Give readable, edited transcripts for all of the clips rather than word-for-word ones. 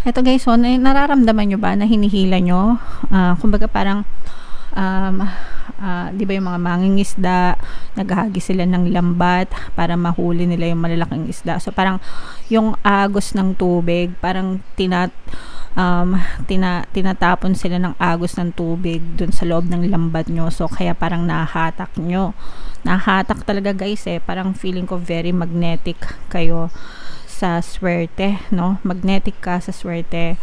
Eto guys, so nararamdaman nyo ba na hinihila nyo? Kumbaga parang, di ba yung mga mangingisda, naghahagi sila ng lambat para mahuli nila yung malalaking isda. So parang yung agos ng tubig, parang tinatapon sila ng agos ng tubig dun sa loob ng lambat nyo. So kaya parang nahahatak nyo. Nahahatak talaga guys parang feeling ko very magnetic kayo sa swerte, no? Magnetic ka sa swerte.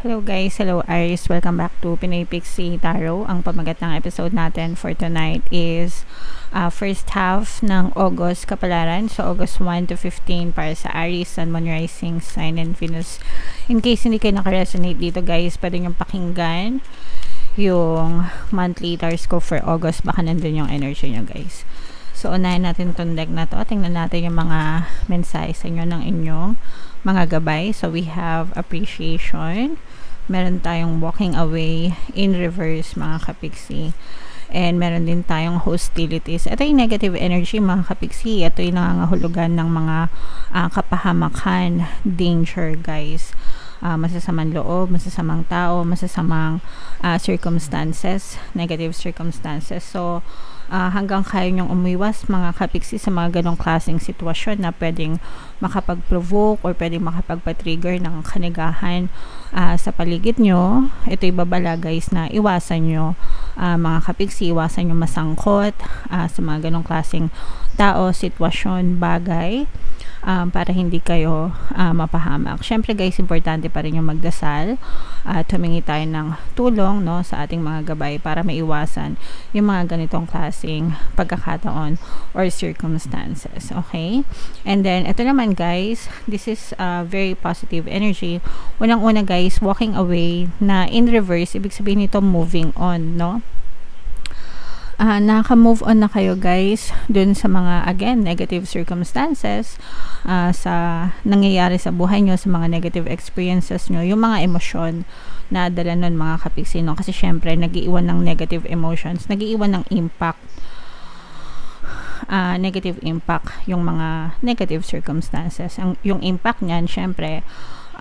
Hello guys, hello Aries, welcome back to Pinoy Pixie Tarot. Ang pamagat ng episode natin for tonight is first half ng August kapalaran. So August 1 to 15 para sa Aries, Sun, Moon, Rising, Sign, and Venus. In case hindi kayo nakaresonate dito guys, pwede nyo pakinggan yung monthly horoscope for August. Baka nandun yung energy nyo guys. So unahin natin itong deck na to. Tingnan natin yung mga mensahe sa inyo ng inyong mga gabay. So we have appreciation, meron tayong walking away in reverse mga kapiksi, and meron din tayong hostilities. Ito yung negative energy mga kapiksi. Ito yung nangangahulugan ng mga kapahamakan, danger guys, masasamang loob, masasamang tao, masasamang circumstances, negative circumstances. So hanggang kaya nyong umiwas mga kapiksi sa mga ganong klaseng sitwasyon na pwedeng makapag-provoke or pwedeng makapagpa-trigger ng kanigahan sa paligid nyo. Ito ibabala guys na iwasan nyo mga kapiksi, iwasan nyo masangkot sa mga ganong klaseng tao, sitwasyon, bagay, para hindi kayo mapahamak. Syempre guys, importante pa rin yung magdasal at humingi tayo ng tulong, no, sa ating mga gabay para maiwasan yung mga ganitong klaseng pagkakataon or circumstances. Okay? And then, ito naman guys, this is very positive energy. Unang-una guys, walking away na in reverse, ibig sabihin nito moving on, no? Naka-move on na kayo guys dun sa mga, again, negative circumstances, sa nangyayari sa buhay nyo, sa mga negative experiences nyo, yung mga emosyon na dala nun mga kapiksi, no? Kasi syempre nag-iwan ng negative emotions, nag-iwan ng impact, negative impact yung mga negative circumstances. Yung impact niyan syempre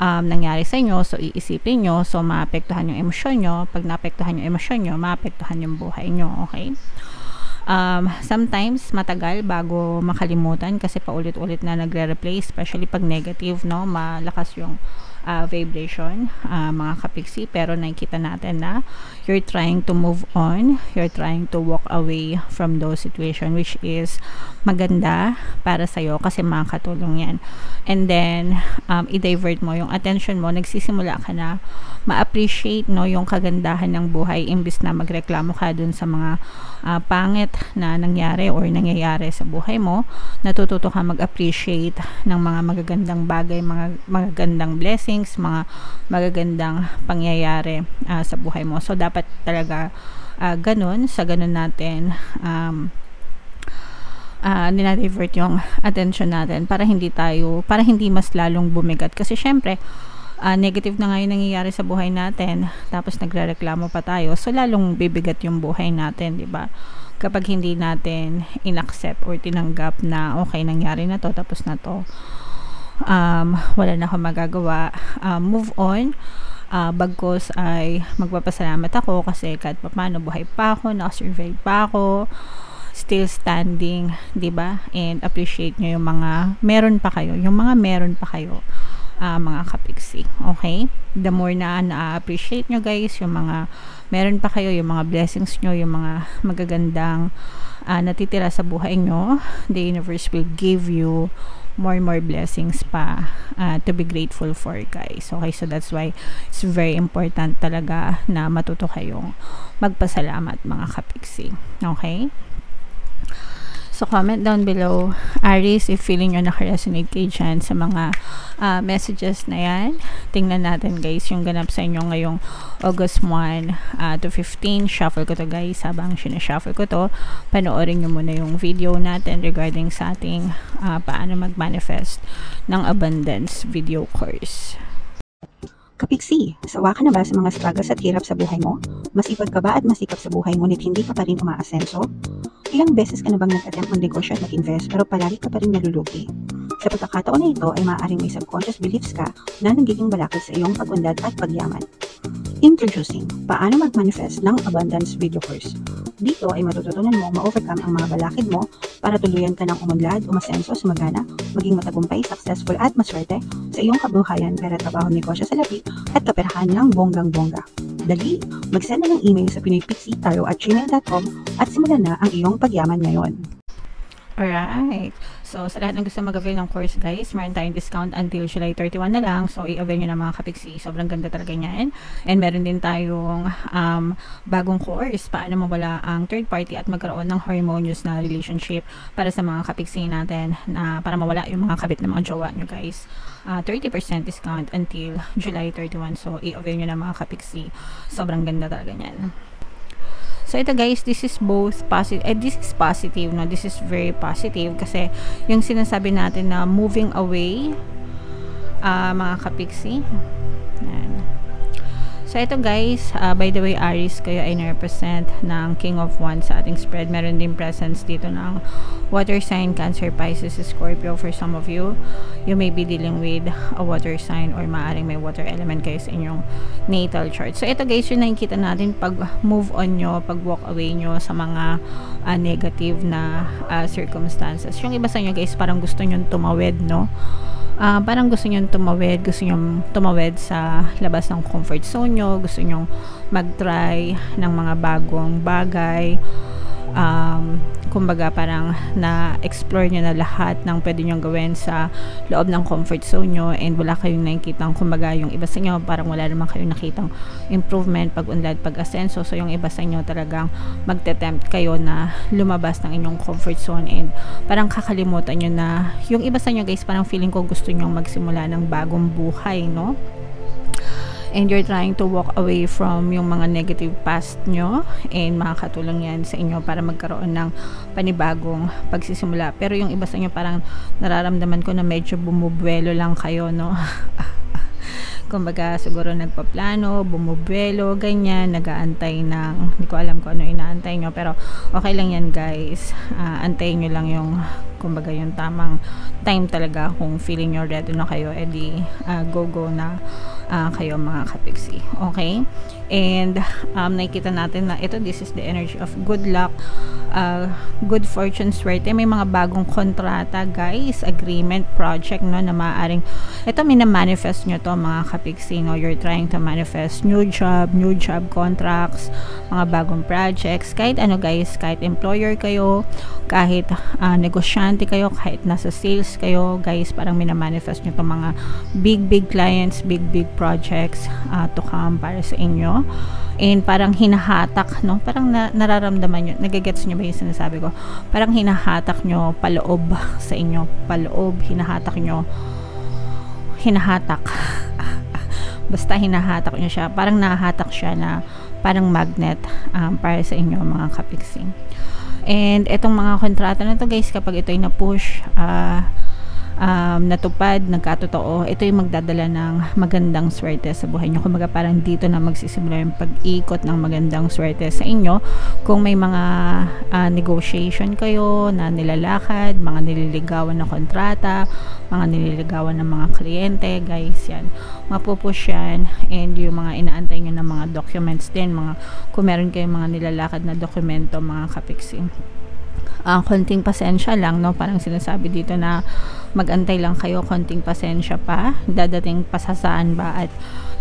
nangyari sa inyo, so iisipin nyo, so maapektuhan yung emosyon nyo. Pag naapektuhan yung emosyon nyo, maapektuhan yung buhay nyo. Okay? Sometimes matagal bago makalimutan kasi paulit-ulit na nagre-replay, especially pag negative, no? Malakas yung vibration mga kapiksi, pero nakikita natin na you're trying to move on, you're trying to walk away from those situation, which is maganda para sa'yo kasi makakatulong yan. And then i-divert mo yung attention mo, nagsisimula ka na ma-appreciate, no, yung kagandahan ng buhay imbis na magreklamo ka dun sa mga pangit na nangyari or nangyayari sa buhay mo. Natututo ka mag-appreciate ng mga magagandang bagay, mga magagandang blessings, mga magagandang pangyayari sa buhay mo. So dapat talaga ganun, sa ganun natin dinadivert yung attention natin para hindi mas lalong bumigat. Kasi syempre negative na ngayon nangyayari sa buhay natin, tapos nagrereklamo pa tayo, so lalong bibigat yung buhay natin, di ba? Kapag hindi natin inaccept or tinanggap na okay, nangyari na to, tapos na to, wala na akong magagawa, move on. Bagkos ay magpapasalamat ako kasi kahit paano buhay pa ako, nakasurvive pa ako, still standing, di ba? And appreciate nyo yung mga meron pa kayo, mga kapiksi. Okay? The more na na-appreciate nyo guys yung mga meron pa kayo, yung mga blessings nyo, yung mga magagandang natitira sa buhay nyo, the universe will give you more and more blessings pa to be grateful for guys. Okay? So that's why it's very important talaga na matuto kayong magpasalamat mga kapiksi. Okay? So comment down below, Aries, if feeling nyo nakaresonate kayo dyan sa mga messages na yan. Tingnan natin guys yung ganap sa inyo ngayong August 1 to 15. Shuffle ko to guys. Habang sinashuffle ko to, panoorin nyo muna yung video natin regarding sa ating paano mag-manifest ng abundance video course. Kapiksi, sawa ka na ba sa mga struggles at hirap sa buhay mo? Masipag ka ba at masikap sa buhay ngunit hindi ka pa rin umaasenso? Ilang beses ka na bang nag-attempt magnegosyo at mag-invest pero palagi ka pa rin nalulugi? Sa pagkakataon na ito ay maaaring may subconscious beliefs ka na nagiging balakid sa iyong pag-unlad at pagyaman. Introducing, paano mag-manifest ng abundance video course. Dito ay matututunan mo ma-overcome ang mga balakid mo para tuluyan ka ng umunlad, umasenso, sumagana, maging matagumpay, successful at maswerte sa iyong kabuhayan, pera, trabaho, negosyo sa labi at kaperahan ng bonggang-bongga. Dali, mag-send na ng email sa pinoypixitaro@gmail.com at simulan na ang iyong pagyaman ngayon. Alright. So, sa lahat ng gusto mag-avail ng course, guys, meron tayong discount until July 31 na lang. So, i-avail nyo na mga kapiksi. Sobrang ganda talaga niyan. And meron din tayong bagong course, paano mawala ang third party at magkaroon ng harmonious na relationship para sa mga kapiksi natin, na para mawala yung mga kabit ng mga jowa nyo, guys. 30% discount until July 31. So, i-avail nyo na mga kapiksi. Sobrang ganda talaga niyan. So, ito guys, this is both positive, this is positive, no? This is very positive kasi yung sinasabi natin na moving away, mga kapiksi. Yan. So, ito guys, by the way, Aries, kayo ay na-represent ng King of Wands sa ating spread. Meron din presence dito ng water sign, Cancer, Pisces, Scorpio. For some of you, you may be dealing with a water sign or maaaring may water element kayo sa inyong natal chart. So, ito guys, yung nakikita natin pag move on nyo, pag walk away nyo sa mga negative na circumstances. Yung iba sa inyo guys, parang gusto nyo tumawid, no? Parang gusto nyo tumawid sa labas ng comfort zone nyo, gusto nyo mag-try ng mga bagong bagay, kumbaga parang na-explore nyo na lahat ng pwede nyo gawin sa loob ng comfort zone nyo, and wala kayong nakikitang, kumbaga yung iba sa inyo parang wala naman kayong nakitang improvement, pag-unlad, pag-asenso. So yung iba sa inyo talagang magte-tempt kayo na lumabas ng inyong comfort zone, and parang kakalimutan nyo na yung iba sa inyo guys, parang feeling ko gusto nyo magsimula ng bagong buhay, no? And you're trying to walk away from yung mga negative past nyo, and makakatulong yan sa inyo para magkaroon ng panibagong pagsisimula. Pero yung iba sa inyo parang nararamdaman ko na medyo bumubuelo lang kayo, no? Kumbaga siguro nagpaplano, bumubuelo, ganyan, nag-aantay ng, hindi ko alam kung ano inaantay nyo, pero okay lang yan guys. Antayin nyo lang yung, kumbaga yung tamang time talaga. Kung feeling nyo ready na kayo, edi go na kayo mga kapiksi. Okay? And nakikita natin na ito, this is the energy of good luck, good fortune, swerte. May mga bagong kontrata guys, agreement, project, no, na maaaring ito mina-manifest nyo to mga kapiksi, no? You're trying to manifest new job contracts, mga bagong projects, kahit ano guys, kahit employer kayo, kahit negosyante kayo, kahit nasa sales kayo guys, parang mina-manifest nyo to mga big clients, big projects to come para sa inyo. And parang hinahatak, no? Parang nararamdaman nyo, nagagets nyo ba yung sinasabi ko? Parang hinahatak nyo paloob sa inyo, paloob, hinahatak basta hinahatak nyo siya, parang nahahatak siya na parang magnet para sa inyo mga kapiksi. And etong mga kontrata na to guys, kapag ito ay na-push, natupad, nagkatotoo, ito yung magdadala ng magandang swerte sa buhay nyo. Kumbaga parang dito na magsisimula yung pag-ikot ng magandang swerte sa inyo. Kung may mga negotiation kayo na nilalakad, mga nililigawan na kontrata, mga nililigawan ng mga kliyente, guys, yan, mapupush yan. And yung mga inaantay nyo ng mga documents din, kung meron kayong mga nilalakad na dokumento, mga kapiksi, konting pasensya lang, no? Parang sinasabi dito na magantay lang kayo, konting pasensya pa, dadating pasasaan ba, at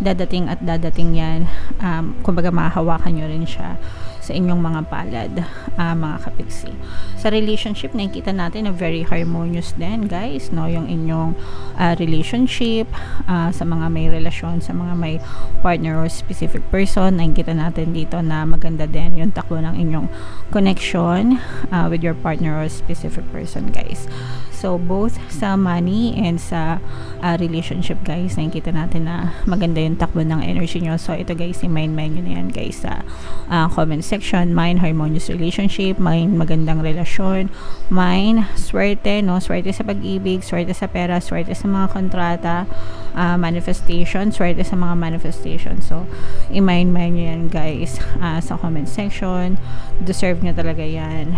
dadating yan, kumbaga mahahawakan nyo rin siya sa inyong mga palad, mga kapiksi. Sa relationship, nakikita natin na very harmonious din guys, no? Yung inyong relationship, sa mga may relasyon, sa mga may partner or specific person, nakikita natin dito na maganda din yung takbo ng inyong connection with your partner or specific person guys. So both sa money and sa relationship guys, nakikita natin na maganda yung takbo ng energy nyo. So, ito guys, i-mind nyo na yan guys sa comment section. Mind, harmonious relationship. Mind, magandang relasyon. Mind, swerte, no? Swerte sa pag-ibig, swerte sa pera, swerte sa mga kontrata, manifestation, swerte sa mga manifestation. So, i-mind nyo yan guys sa comment section. Deserve nyo talaga yan,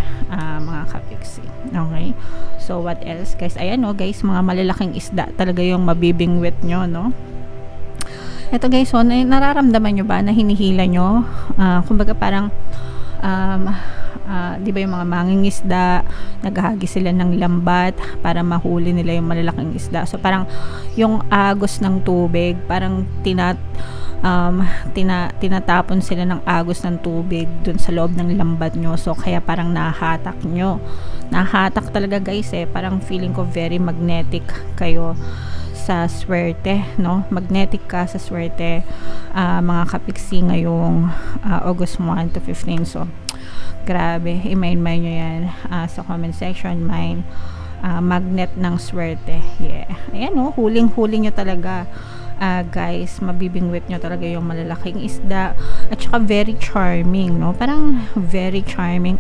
mga kapiksi. Okay? So, what else guys? Ayan, no guys, mga malalaking isda talaga yung mabibingwit nyo, no? Ito guys, so, nararamdaman nyo ba na hinihila nyo? Kumbaga parang di ba yung mga mangingisda, naghahagi sila ng lambat para mahuli nila yung malalaking isda. So parang yung agos ng tubig, parang tinatapon sila ng agos ng tubig dun sa loob ng lambat nyo. So kaya parang nahatak nyo. Nahatak talaga guys parang feeling ko very magnetic kayo sa swerte, no? Magnetic ka sa swerte, mga kapiksi ngayong August 1 to 15. So grabe, i-mind nyo yan sa comment section. Mind, magnet ng swerte. Yeah. Ayan, no? Huling-huli nyo talaga. Guys, mabibingwit nyo talaga yung malalaking isda. At saka very charming, no? Parang very charming.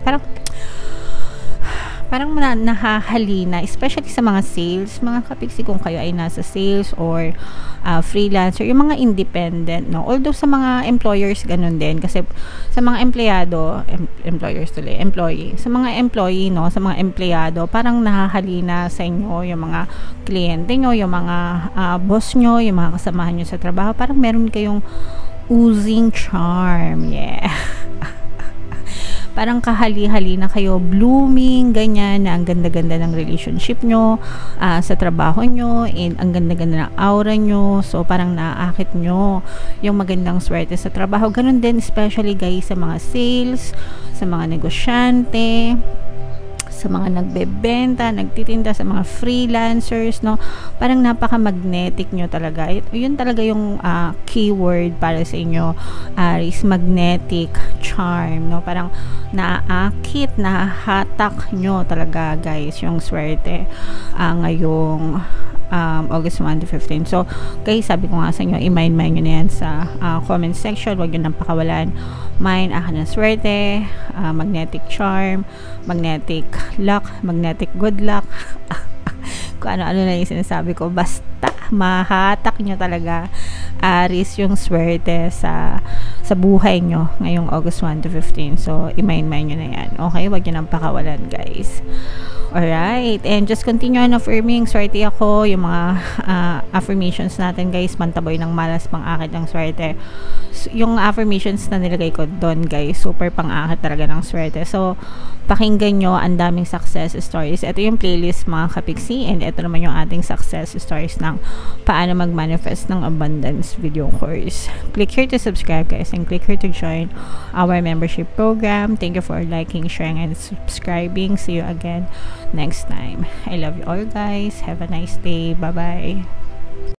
Parang nahahalina, especially sa mga sales, mga kapiksi, kung kayo ay nasa sales or freelancer, yung mga independent, no? Although sa mga employers, ganun din. Kasi sa mga empleyado, employee. Sa mga employee, no? Sa mga empleyado, parang nahahalina sa inyo yung mga kliyente nyo, yung mga boss nyo, yung mga kasamahan nyo sa trabaho. Parang meron kayong oozing charm. Yeah. Parang kahali-hali na kayo, blooming, ganyan, na ang ganda-ganda ng relationship nyo, sa trabaho nyo, and ang ganda-ganda ng aura nyo. So, parang naaakit nyo yung magandang swerte sa trabaho. Ganun din, especially guys, sa mga sales, sa mga negosyante, sa mga nagbebenta, nagtitinda, sa mga freelancers, no? Parang napaka-magnetic nyo talaga. Yun talaga yung keyword para sa inyo, is magnetic charm, no? Parang naaakit, nahahatak nyo talaga guys yung swerte ngayong August 1 to 15. So, guys, sabi ko nga sa inyo, i-mind nyo na yan sa comment section. Huwag nyo nang pakawalan. Mind, ng swerte, magnetic charm, magnetic luck, magnetic good luck. Kung ano-ano na yung sinasabi ko. Basta, mahatak nyo talaga, Aries, yung swerte sa buhay nyo ngayong August 1 to 15. So, i-mind nyo na yan. Okay? Huwag nyo nang pakawalan, guys. Alright, and just continue on affirming, swerte ako, yung mga affirmations natin guys, mantaboy ng malas, pang-akit ng swerte. So, yung affirmations na nilagay ko doon guys, super pang-akit talaga ng swerte. So, pakinggan nyo, ang daming success stories. Ito yung playlist mga kapiksi, and ito naman yung ating success stories ng paano mag-manifest ng abundance video course. Click here to subscribe guys, and click here to join our membership program. Thank you for liking, sharing, and subscribing. See you again next time. I love you all guys. Have a nice day. Bye bye.